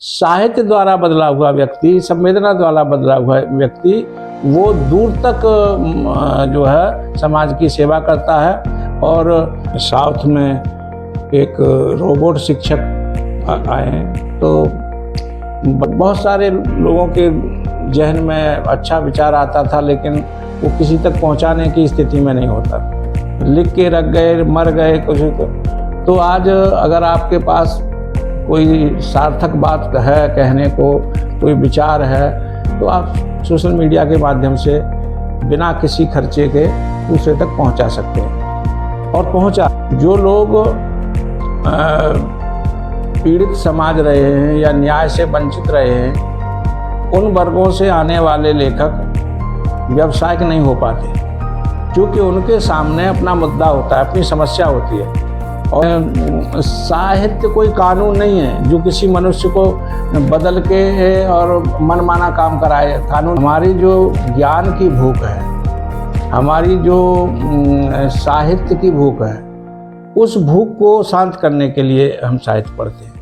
साहित्य द्वारा बदला हुआ व्यक्ति, संवेदना द्वारा बदला हुआ व्यक्ति वो दूर तक जो है समाज की सेवा करता है। और साउथ में एक रोबोट शिक्षक आए हैं, तो बहुत सारे लोगों के जहन में अच्छा विचार आता था, लेकिन वो किसी तक पहुंचाने की स्थिति में नहीं होता, लिख के रख गए, मर गए कुछ। तो आज अगर आपके पास कोई सार्थक बात है कहने को, कोई विचार है, तो आप सोशल मीडिया के माध्यम से बिना किसी खर्चे के दूसरे तक पहुंचा सकते हैं। और पहुंचा जो लोग पीड़ित समाज रहे हैं या न्याय से वंचित रहे हैं, उन वर्गों से आने वाले लेखक व्यावसायिक नहीं हो पाते, क्योंकि उनके सामने अपना मुद्दा होता है, अपनी समस्या होती है। और साहित्य कोई कानून नहीं है जो किसी मनुष्य को बदल के और मनमाना काम कराए। कानून हमारी जो ज्ञान की भूख है, हमारी जो साहित्य की भूख है, उस भूख को शांत करने के लिए हम साहित्य पढ़ते हैं।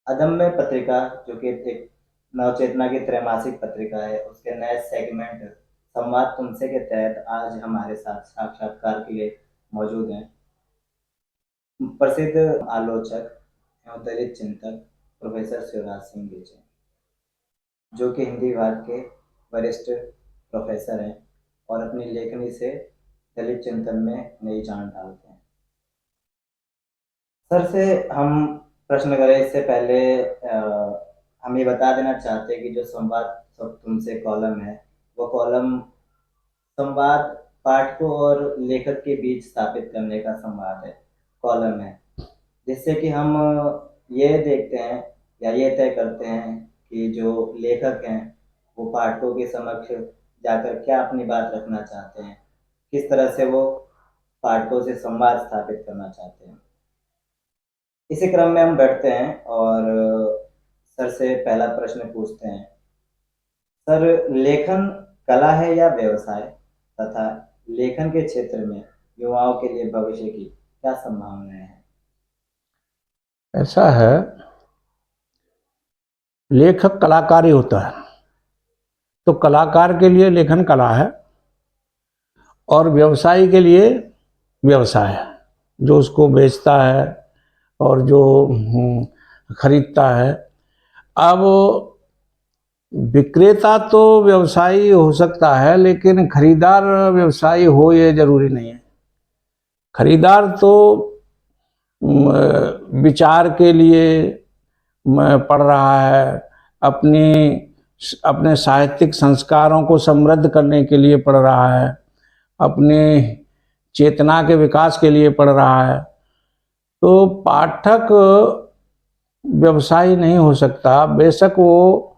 अदम्य पत्रिका, जो कि एक नवचेतना की त्रैमासिक पत्रिका है, उसके नए सेगमेंट संवाद तुमसे के तहत आज हमारे साथ साक्षात्कार के लिए मौजूद हैं प्रसिद्ध आलोचक एवं दलित चिंतक प्रोफेसर शिवराज सिंह बीजे, जो कि हिंदी विभाग के वरिष्ठ प्रोफेसर हैं और अपनी लेखनी से दलित चिंतन में नई जान डालते हैं। सर से हम प्रश्न करें इससे पहले हम ये बता देना चाहते हैं कि जो संवाद तुमसे कॉलम है, वो कॉलम संवाद पाठकों और लेखक के बीच स्थापित करने का संवाद है, कॉलम है, जिससे कि हम ये देखते हैं या ये तय करते हैं कि जो लेखक हैं वो पाठकों के समक्ष जाकर क्या अपनी बात रखना चाहते हैं, किस तरह से वो पाठकों से संवाद स्थापित करना चाहते हैं। इसी क्रम में हम बैठते हैं और सर से पहला प्रश्न पूछते हैं। सर, लेखन कला है या व्यवसाय, तथा लेखन के क्षेत्र में युवाओं के लिए भविष्य की क्या संभावनाएं हैं? ऐसा है, लेखक कलाकार ही होता है, तो कलाकार के लिए लेखन कला है और व्यवसायी के लिए व्यवसाय है, जो उसको बेचता है और जो खरीदता है। अब विक्रेता तो व्यवसायी हो सकता है, लेकिन खरीदार व्यवसायी हो ये जरूरी नहीं है। खरीदार तो विचार के लिए पढ़ रहा है, अपने साहित्यिक संस्कारों को समृद्ध करने के लिए पढ़ रहा है, अपने चेतना के विकास के लिए पढ़ रहा है। तो पाठक व्यवसायी नहीं हो सकता, बेशक वो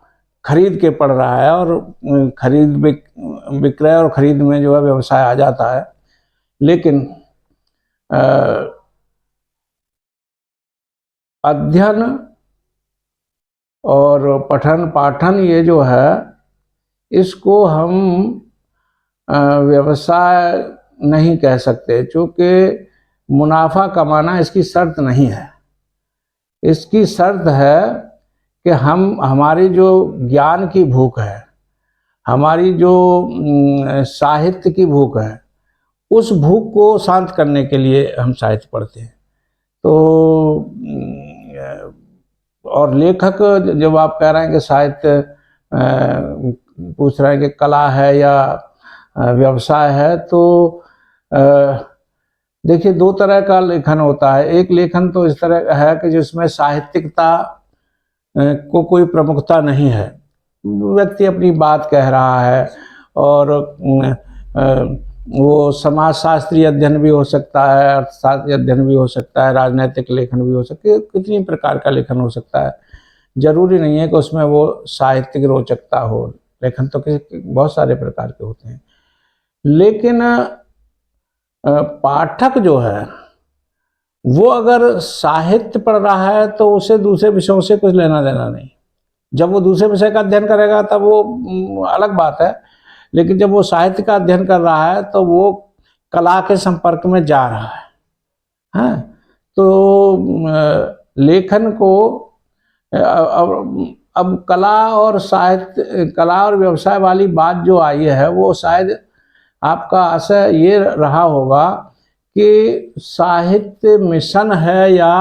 खरीद के पढ़ रहा है, और खरीद विक्रय और खरीद में जो है व्यवसाय आ जाता है। लेकिन अध्ययन और पठन पाठन ये जो है, इसको हम व्यवसाय नहीं कह सकते, क्योंकि मुनाफा कमाना इसकी शर्त नहीं है। इसकी शर्त है कि हमारी जो ज्ञान की भूख है, हमारी जो साहित्य की भूख है, उस भूख को शांत करने के लिए हम साहित्य पढ़ते हैं। तो और लेखक, जब आप कह रहे हैं कि साहित्य पूछ रहे हैं कि कला है या व्यवसाय है, तो देखिए, दो तरह का लेखन होता है। एक लेखन तो इस तरह का है कि जिसमें साहित्यिकता को कोई प्रमुखता नहीं है, व्यक्ति अपनी बात कह रहा है, और वो समाजशास्त्रीय अध्ययन भी हो सकता है, अर्थशास्त्री अध्ययन भी हो सकता है, राजनैतिक लेखन भी हो सकता है, कितनी प्रकार का लेखन हो सकता है। जरूरी नहीं है कि उसमें वो साहित्यिक रोचकता हो। लेखन तो बहुत सारे प्रकार के होते हैं। लेकिन पाठक जो है, वो अगर साहित्य पढ़ रहा है तो उसे दूसरे विषयों से कुछ लेना देना नहीं। जब वो दूसरे विषय का अध्ययन करेगा तब वो अलग बात है, लेकिन जब वो साहित्य का अध्ययन कर रहा है तो वो कला के संपर्क में जा रहा है। हैं। तो लेखन को अब कला और साहित्य, कला और व्यवसाय वाली बात जो आई है वो शायद आपका आशय ये रहा होगा कि साहित्य मिशन है या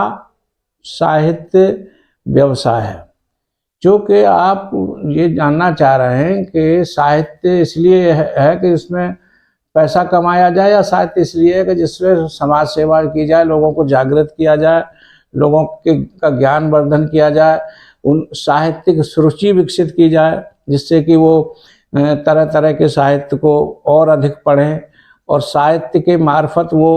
साहित्य व्यवसाय है। क्योंकि आप ये जानना चाह रहे हैं कि साहित्य इसलिए है कि इसमें पैसा कमाया जाए, या साहित्य इसलिए है कि जिसमें समाज सेवा की जाए, लोगों को जागृत किया जाए, लोगों के का ज्ञान वर्धन किया जाए, उन साहित्यिक रुचि विकसित की जाए, जिससे कि वो तरह तरह के साहित्य को और अधिक पढ़ें और साहित्य के मार्फत वो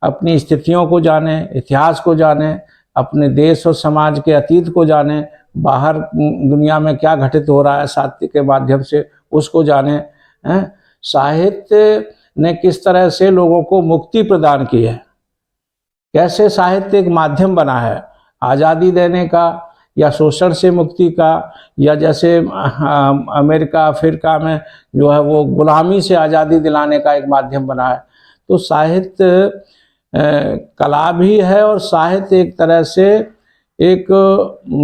अपनी स्थितियों को जाने, इतिहास को जाने, अपने देश और समाज के अतीत को जाने, बाहर दुनिया में क्या घटित हो रहा है साहित्य के माध्यम से उसको जाने हैं। साहित्य ने किस तरह से लोगों को मुक्ति प्रदान की है, कैसे साहित्य एक माध्यम बना है आज़ादी देने का या शोषण से मुक्ति का, या जैसे अमेरिका अफ्रीका में जो है वो गुलामी से आज़ादी दिलाने का एक माध्यम बना है। तो साहित्य कला भी है और साहित्य एक तरह से एक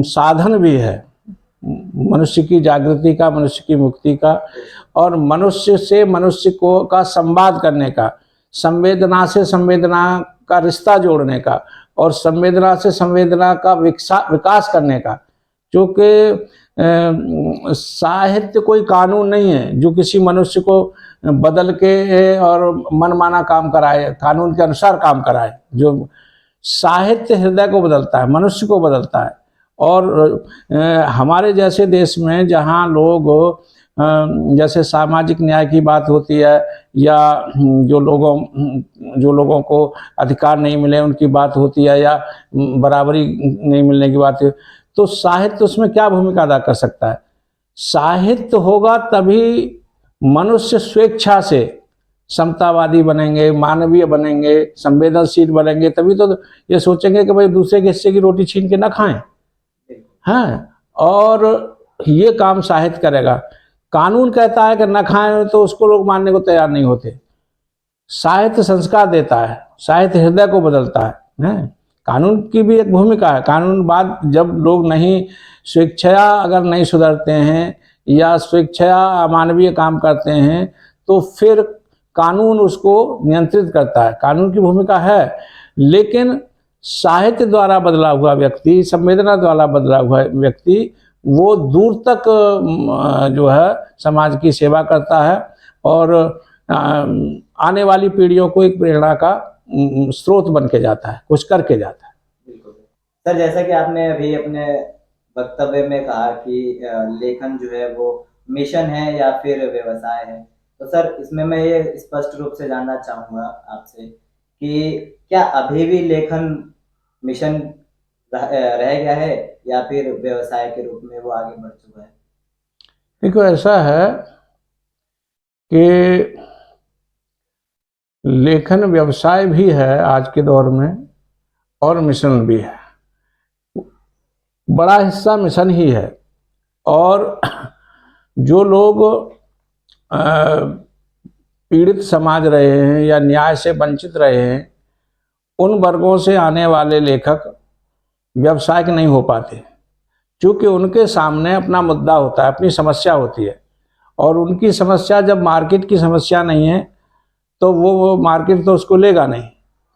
साधन भी है मनुष्य की जागृति का, मनुष्य की मुक्ति का, और मनुष्य से मनुष्य को का संवाद करने का, संवेदना से संवेदना का रिश्ता जोड़ने का, और संवेदना से संवेदना का विकास करने का। क्योंकि साहित्य कोई कानून नहीं है जो किसी मनुष्य को बदल के और मनमाना काम कराए, कानून के अनुसार काम कराए। जो साहित्य हृदय को बदलता है, मनुष्य को बदलता है। और हमारे जैसे देश में जहाँ लोग जैसे सामाजिक न्याय की बात होती है, या जो लोगों को अधिकार नहीं मिले उनकी बात होती है, या बराबरी नहीं मिलने की बात है, तो साहित्य उसमें क्या भूमिका अदा कर सकता है? साहित्य होगा तभी मनुष्य स्वेच्छा से समतावादी बनेंगे, मानवीय बनेंगे, संवेदनशील बनेंगे, तभी तो ये सोचेंगे कि भाई दूसरे के हिस्से की रोटी छीन के ना खाएं। हाँ, और ये काम साहित्य करेगा। कानून कहता है कि न खाएं तो उसको लोग मानने को तैयार नहीं होते। साहित्य संस्कार देता है, साहित्य हृदय को बदलता है। कानून की भी एक भूमिका है। कानून बाद जब लोग नहीं स्वेच्छया अगर नहीं सुधरते हैं या स्वेच्छया अमानवीय काम करते हैं तो फिर कानून उसको नियंत्रित करता है। कानून की भूमिका है, लेकिन साहित्य द्वारा बदला हुआ व्यक्ति, संवेदना द्वारा बदला हुआ व्यक्ति वो दूर तक जो है समाज की सेवा करता है और आने वाली पीढ़ियों को एक प्रेरणा का स्रोत बन के जाता है, कुछ करके जाता है। बिल्कुल सर, जैसा कि आपने अभी अपने वक्तव्य में कहा कि लेखन जो है वो मिशन है या फिर व्यवसाय है, तो सर इसमें मैं ये स्पष्ट रूप से जानना चाहूँगा आपसे कि क्या अभी भी लेखन मिशन रह गया है या फिर व्यवसाय के रूप में वो आगे बढ़ चुका है? देखो, ऐसा है कि लेखन व्यवसाय भी है आज के दौर में और मिशन भी है। बड़ा हिस्सा मिशन ही है, और जो लोग पीड़ित समाज रहे हैं या न्याय से वंचित रहे हैं, उन वर्गों से आने वाले लेखक व्यवसायिक नहीं हो पाते, क्योंकि उनके सामने अपना मुद्दा होता है, अपनी समस्या होती है, और उनकी समस्या जब मार्केट की समस्या नहीं है तो वो मार्केट तो उसको लेगा नहीं,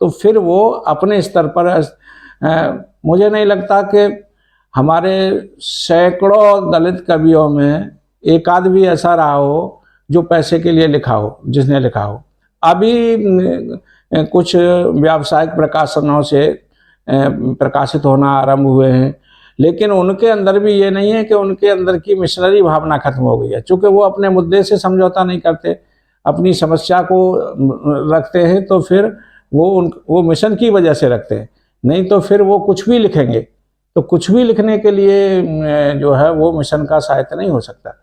तो फिर वो अपने स्तर पर मुझे नहीं लगता कि हमारे सैकड़ों दलित कवियों में एक आध भी ऐसा रहा हो जो पैसे के लिए लिखा हो, जिसने लिखा हो। अभी कुछ व्यावसायिक प्रकाशनों से प्रकाशित होना आरंभ हुए हैं, लेकिन उनके अंदर भी ये नहीं है कि उनके अंदर की मिशनरी भावना खत्म हो गई है, क्योंकि वो अपने मुद्दे से समझौता नहीं करते, अपनी समस्या को रखते हैं, तो फिर वो मिशन की वजह से रखते हैं। नहीं तो फिर वो कुछ भी लिखेंगे, तो कुछ भी लिखने के लिए जो है वो मिशन का साहित्य नहीं हो सकता।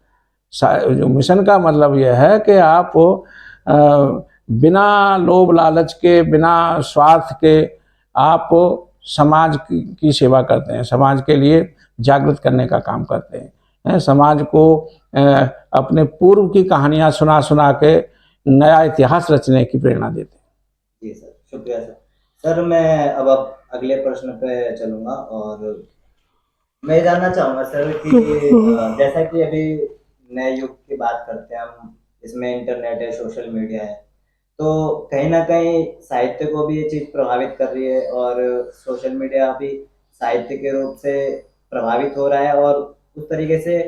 जो मिशन का मतलब यह है कि आप बिना लोभ लालच के, बिना स्वार्थ के आप समाज की सेवा करते हैं, समाज के लिए जागृत करने का काम करते हैं, समाज को अपने पूर्व की कहानियाँ सुना सुना के नया इतिहास रचने की प्रेरणा देते हैं। जी सर, शुक्रिया सर। सर मैं अब अगले प्रश्न पे चलूंगा और मैं जानना चाहूंगा सर कि जैसा कि अभी नए युग की बात करते हैं हम, इसमें इंटरनेट है, सोशल मीडिया है, तो कहीं ना कहीं साहित्य को भी ये चीज प्रभावित कर रही है और सोशल मीडिया भी साहित्य के रूप से प्रभावित हो रहा है और उस तरीके से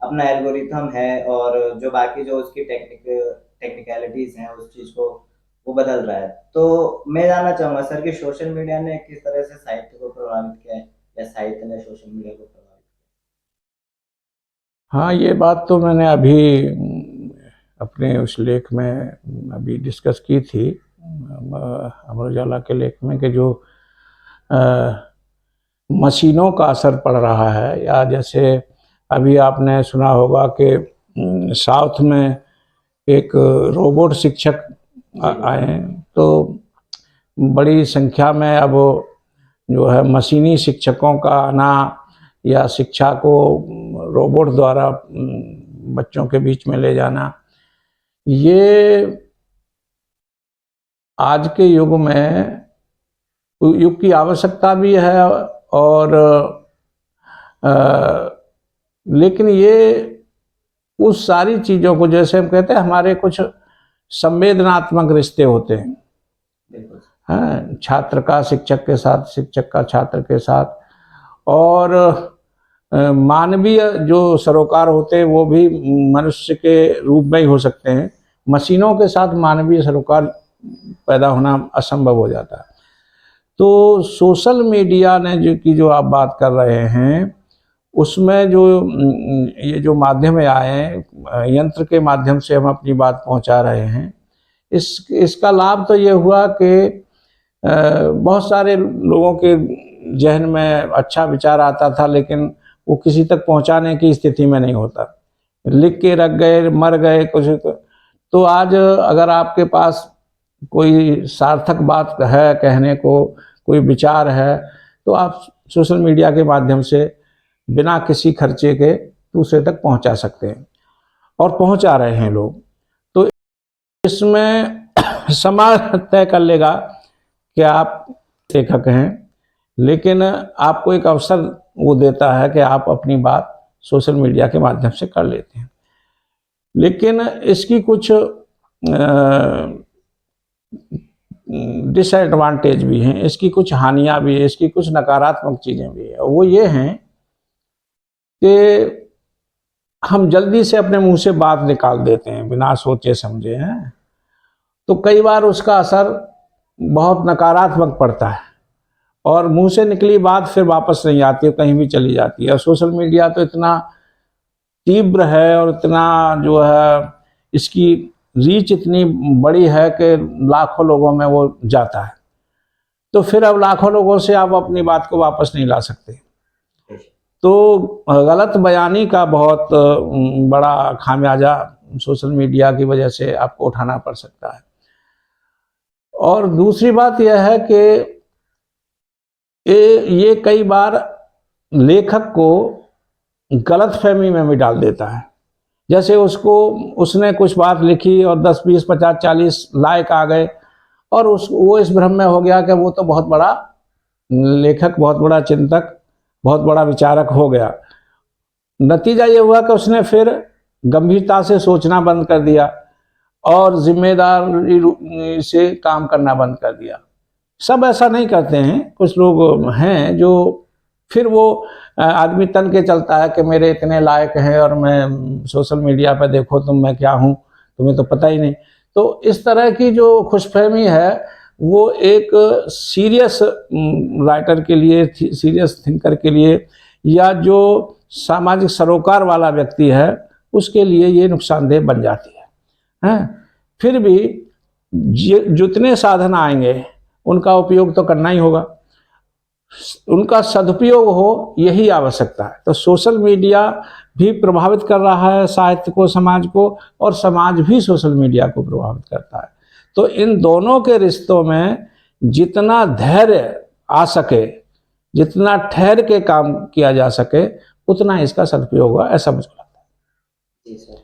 अपना एल्गोरिथम है और जो बाकी जो उसकी टेक्निकलिटीज हैं उस चीज को वो बदल रहा है। तो मैं जानना चाहूंगा सर कि सोशल मीडिया ने किस तरह से साहित्य को प्रभावित किया है या साहित्य ने सोशल मीडिया को प्रभावित हाँ, ये बात तो मैंने अभी अपने उस लेख में अभी डिस्कस की थी, अमर उजाला के लेख में, कि जो अ, मशीनों का असर पड़ रहा है, या जैसे अभी आपने सुना होगा कि साउथ में एक रोबोट शिक्षक किया? आए हैं, तो बड़ी संख्या में अब जो है मशीनी शिक्षकों का आना या शिक्षा को रोबोट द्वारा बच्चों के बीच में ले जाना, ये आज के युग की आवश्यकता भी है। और लेकिन ये उस सारी चीज़ों को, जैसे हम कहते हैं हमारे कुछ संवेदनात्मक रिश्ते होते हैं, बिल्कुल। हैं, छात्र का शिक्षक के साथ, शिक्षक का छात्र के साथ, और मानवीय जो सरोकार होते हैं वो भी मनुष्य के रूप में ही हो सकते हैं। मशीनों के साथ मानवीय सरोकार पैदा होना असंभव हो जाता है। तो सोशल मीडिया ने जो आप बात कर रहे हैं, उसमें जो ये जो माध्यम आए हैं, यंत्र के माध्यम से हम अपनी बात पहुंचा रहे हैं, इसका लाभ तो ये हुआ कि बहुत सारे लोगों के जहन में अच्छा विचार आता था, लेकिन वो किसी तक पहुंचाने की स्थिति में नहीं होता, लिख के रख गए, मर गए कुछ। तो आज अगर आपके पास कोई सार्थक बात है कहने को, कोई विचार है, तो आप सोशल मीडिया के माध्यम से बिना किसी खर्चे के दूसरे तक पहुंचा सकते हैं, और पहुंचा रहे हैं लोग। तो इसमें समाज तय कर लेगा कि आप लेखक हैं, लेकिन आपको एक अवसर वो देता है कि आप अपनी बात सोशल मीडिया के माध्यम से कर लेते हैं। लेकिन इसकी कुछ डिसएडवांटेज भी हैं, इसकी कुछ हानियां भी है, इसकी कुछ नकारात्मक चीज़ें भी है। वो ये हैं कि हम जल्दी से अपने मुंह से बात निकाल देते हैं बिना सोचे समझे हैं, तो कई बार उसका असर बहुत नकारात्मक पड़ता है और मुंह से निकली बात फिर वापस नहीं आती है, कहीं भी चली जाती है। और सोशल मीडिया तो इतना तीव्र है और इतना जो है इसकी रीच इतनी बड़ी है कि लाखों लोगों में वो जाता है, तो फिर अब लाखों लोगों से आप अपनी बात को वापस नहीं ला सकते। तो गलत बयानी का बहुत बड़ा खामियाजा सोशल मीडिया की वजह से आपको उठाना पड़ सकता है। और दूसरी बात यह है कि ये कई बार लेखक को गलतफहमी में भी डाल देता है। जैसे उसने कुछ बात लिखी और 10, 20, 50, 40 लाइक आ गए, और वो इस भ्रम में हो गया कि वो तो बहुत बड़ा लेखक, बहुत बड़ा चिंतक, बहुत बड़ा विचारक हो गया। नतीजा ये हुआ कि उसने फिर गंभीरता से सोचना बंद कर दिया और जिम्मेदारी से काम करना बंद कर दिया। सब ऐसा नहीं करते हैं, कुछ लोग हैं जो फिर वो आदमी तन के चलता है कि मेरे इतने लायक हैं और मैं सोशल मीडिया पर देखो तुम मैं क्या हूँ, तुम्हें तो पता ही नहीं। तो इस तरह की जो खुशफहमी है वो एक सीरियस राइटर के लिए, सीरियस थिंकर के लिए, या जो सामाजिक सरोकार वाला व्यक्ति है उसके लिए ये नुकसानदेह बन जाती है। फिर भी जितने साधन आएंगे उनका उपयोग तो करना ही होगा, उनका सदुपयोग हो यही आवश्यकता है। तो सोशल मीडिया भी प्रभावित कर रहा है साहित्य को, समाज को, और समाज भी सोशल मीडिया को प्रभावित करता है। तो इन दोनों के रिश्तों में जितना धैर्य आ सके, जितना ठहर के काम किया जा सके, उतना इसका सदुपयोग होगा, ऐसा मुझे लगता है। जी सर।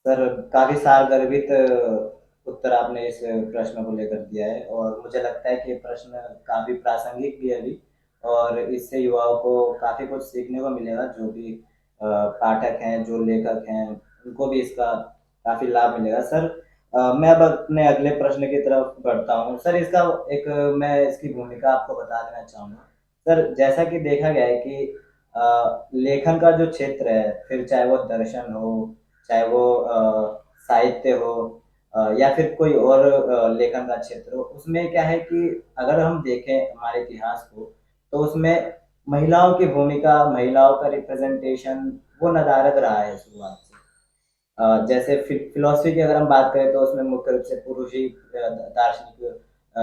सर काफी सार गर्भित उत्तर आपने इस प्रश्न को लेकर दिया है और मुझे लगता है कि ये प्रश्न काफ़ी प्रासंगिक भी है अभी और इससे युवाओं को काफ़ी कुछ सीखने को मिलेगा। जो भी पाठक हैं, जो लेखक हैं, उनको भी इसका काफ़ी लाभ मिलेगा। सर मैं अब अपने अगले प्रश्न की तरफ बढ़ता हूँ। सर इसका एक मैं इसकी भूमिका आपको बता देना चाहूँगा। सर जैसा कि देखा गया है कि लेखन का जो क्षेत्र है, फिर चाहे वो दर्शन हो, चाहे वो साहित्य हो या फिर कोई और लेखन का क्षेत्र हो, उसमें क्या है कि अगर हम देखें हमारे इतिहास को, तो उसमें महिलाओं की भूमिका, महिलाओं का रिप्रेजेंटेशन वो नदारद रहा है शुरुआत से। जैसे फिलॉसफी की अगर हम बात करें तो उसमें मुख्य रूप से पुरुष ही दार्शनिक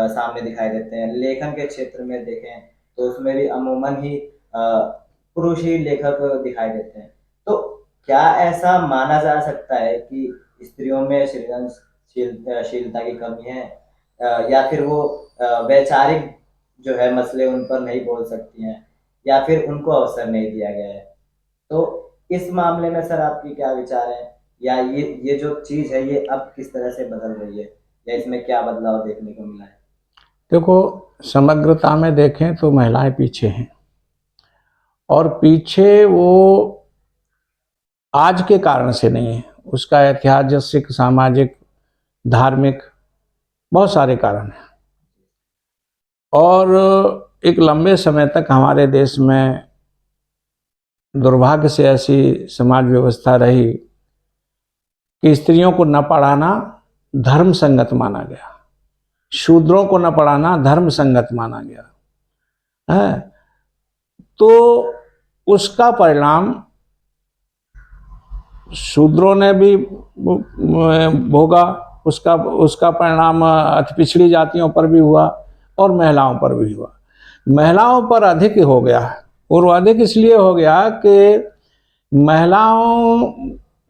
सामने दिखाई देते हैं। लेखन के क्षेत्र में देखें तो उसमें भी अमूमन ही पुरुष ही लेखक दिखाई देते हैं। तो क्या ऐसा माना जा सकता है कि स्त्रियों में सृजनशीलता की कमी है या फिर वो वैचारिक जो है मसले उन पर नहीं बोल सकती हैं या फिर उनको अवसर नहीं दिया गया है? तो इस मामले में सर आपकी क्या विचार है या ये जो चीज है ये अब किस तरह से बदल रही है या इसमें क्या बदलाव देखने को मिला है? देखो, समग्रता में देखें तो महिलाएं पीछे हैं, और पीछे वो आज के कारण से नहीं है, उसका ऐतिहासिक, सामाजिक, धार्मिक बहुत सारे कारण हैं। और एक लंबे समय तक हमारे देश में दुर्भाग्य से ऐसी समाज व्यवस्था रही कि स्त्रियों को न पढ़ाना धर्म संगत माना गया, शूद्रों को न पढ़ाना धर्म संगत माना गया है। तो उसका परिणाम शूद्रों ने भी भोगा, उसका परिणाम अति पिछड़ी जातियों पर भी हुआ और महिलाओं पर भी हुआ। महिलाओं पर अधिक हो गया, और अधिक इसलिए हो गया कि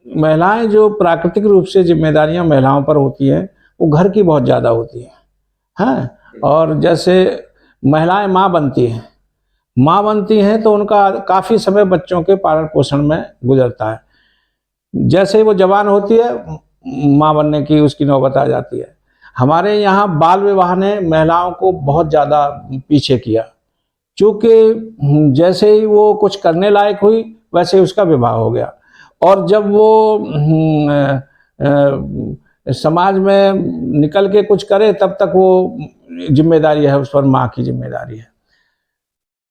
महिलाएं जो प्राकृतिक रूप से जिम्मेदारियां महिलाओं पर होती हैं वो घर की बहुत ज़्यादा होती हैं। और जैसे महिलाएं माँ बनती हैं तो उनका काफ़ी समय बच्चों के पालन पोषण में गुजरता है। जैसे ही वो जवान होती है, माँ बनने की उसकी नौबत आ जाती है। हमारे यहाँ बाल विवाह ने महिलाओं को बहुत ज़्यादा पीछे किया, क्योंकि जैसे ही वो कुछ करने लायक हुई वैसे ही उसका विवाह हो गया, और जब वो समाज में निकल के कुछ करे तब तक वो जिम्मेदारी है उस पर, माँ की जिम्मेदारी है।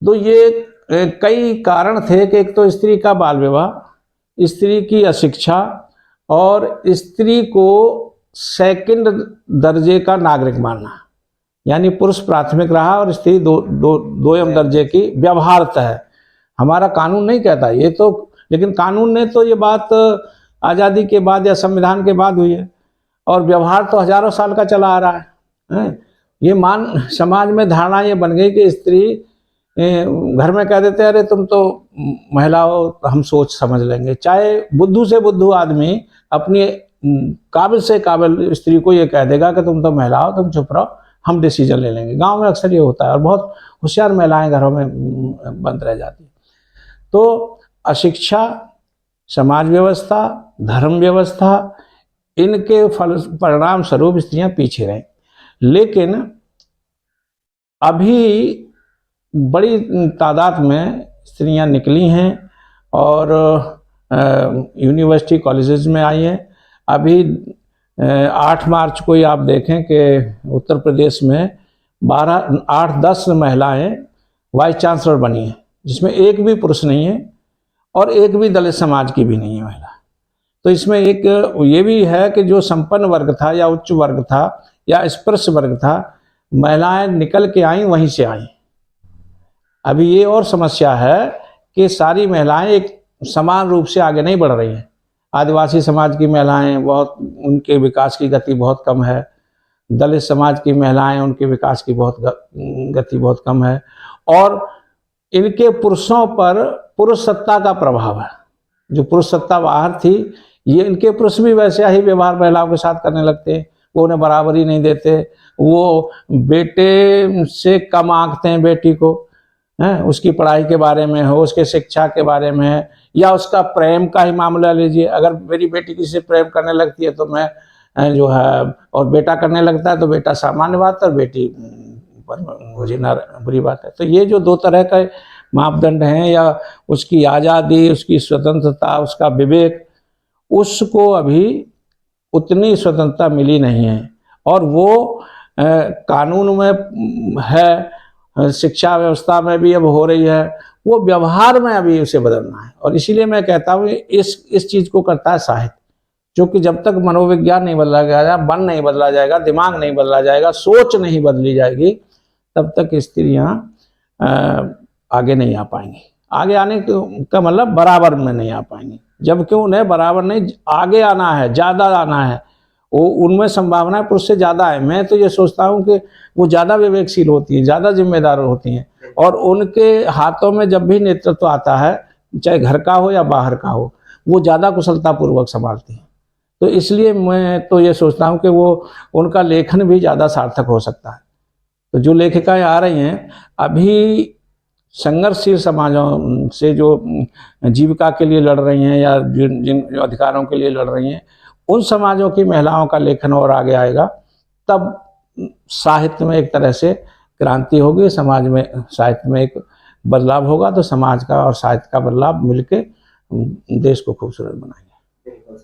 तो ये कई कारण थे कि एक तो स्त्री का बाल विवाह, स्त्री की अशिक्षा, और स्त्री को सेकंड दर्जे का नागरिक मानना, यानी पुरुष प्राथमिक रहा और स्त्री दोयम दर्जे की व्यवहारत है। हमारा कानून नहीं कहता ये तो, लेकिन कानून ने तो ये बात आज़ादी के बाद या संविधान के बाद हुई है, और व्यवहार तो हजारों साल का चला आ रहा है। ये समाज में धारणा ये बन गई कि स्त्री घर में कह देते हैं अरे तुम तो महिला हो, हम सोच समझ लेंगे। चाहे बुद्धू से बुद्धू आदमी अपनी काबिल से काबिल स्त्री को ये कह देगा कि तुम तो महिला हो, तुम चुप रहो, हम डिसीजन ले लेंगे। गांव में अक्सर ये होता है, और बहुत होशियार महिलाएं घरों में बंद रह जाती हैं। तो अशिक्षा, समाज व्यवस्था, धर्म व्यवस्था, इनके परिणाम स्वरूप स्त्रियां पीछे रहीं। लेकिन अभी बड़ी तादाद में स्त्रियां निकली हैं और यूनिवर्सिटी कॉलेजेस में आई हैं। अभी 8 मार्च को ही आप देखें कि उत्तर प्रदेश में 8-10 महिलाएं वाइस चांसलर बनी हैं, जिसमें एक भी पुरुष नहीं है और एक भी दलित समाज की भी नहीं है महिला। तो इसमें एक ये भी है कि जो संपन्न वर्ग था या उच्च वर्ग था या स्पर्श वर्ग था, महिलाएं निकल के आई, वहीं से आई। अभी ये और समस्या है कि सारी महिलाएं एक समान रूप से आगे नहीं बढ़ रही हैं। आदिवासी समाज की महिलाएं बहुत, उनके विकास की गति बहुत कम है। दलित समाज की महिलाएं, उनके विकास की गति बहुत कम है। और इनके पुरुषों पर पुरुष सत्ता का प्रभाव है। जो पुरुष सत्ता बाहर थी, ये इनके पुरुष भी वैसे ही व्यवहार महिलाओं के साथ करने लगते हैं। वो उन्हें बराबरी नहीं देते, वो बेटे से कम आंकते हैं बेटी को, है उसकी पढ़ाई के बारे में हो, उसके शिक्षा के बारे में है, या उसका प्रेम का ही मामला लीजिए। अगर मेरी बेटी किसी से प्रेम करने लगती है तो मैं जो है, और बेटा करने लगता है तो बेटा सामान्य बात है, और बेटी पर मुझे ना बुरी बात है। तो ये जो दो तरह के मापदंड हैं, या उसकी आज़ादी, उसकी स्वतंत्रता, उसका विवेक, उसको अभी उतनी स्वतंत्रता मिली नहीं है। और वो कानून में है, शिक्षा व्यवस्था में भी अब हो रही है, वो व्यवहार में अभी उसे बदलना है। और इसीलिए मैं कहता हूँ इस चीज़ को करता है साहित्य, क्योंकि जब तक मनोविज्ञान नहीं बदला जाएगा, मन नहीं बदला जाएगा, दिमाग नहीं बदला जाएगा, सोच नहीं बदली जाएगी, तब तक स्त्रियाँ आगे नहीं आ पाएंगी। आगे आने का मतलब बराबर में नहीं आ पाएंगी, जबकि उन्हें बराबर नहीं, आगे आना है, ज़्यादा आना है। वो उनमें संभावना पुरुष से ज़्यादा है। मैं तो ये सोचता हूँ कि वो ज़्यादा विवेकशील होती हैं, ज़्यादा जिम्मेदार होती हैं, और उनके हाथों में जब भी नेतृत्व आता है, चाहे घर का हो या बाहर का हो, वो ज़्यादा कुशलतापूर्वक संभालती हैं। तो इसलिए मैं तो ये सोचता हूँ कि वो उनका लेखन भी ज़्यादा सार्थक हो सकता है। तो जो लेखिकाएँ आ रही हैं अभी संघर्षशील समाजों से, जो जीविका के लिए लड़ रही हैं या जिन अधिकारों के लिए लड़ रही हैं, उन समाजों की महिलाओं का लेखन और आगे आएगा, तब साहित्य में एक तरह से क्रांति होगी, समाज में, साहित्य में एक बदलाव होगा। तो समाज का और साहित्य का बदलाव मिलके देश को खूबसूरत बनाएंगे। बिल्कुल।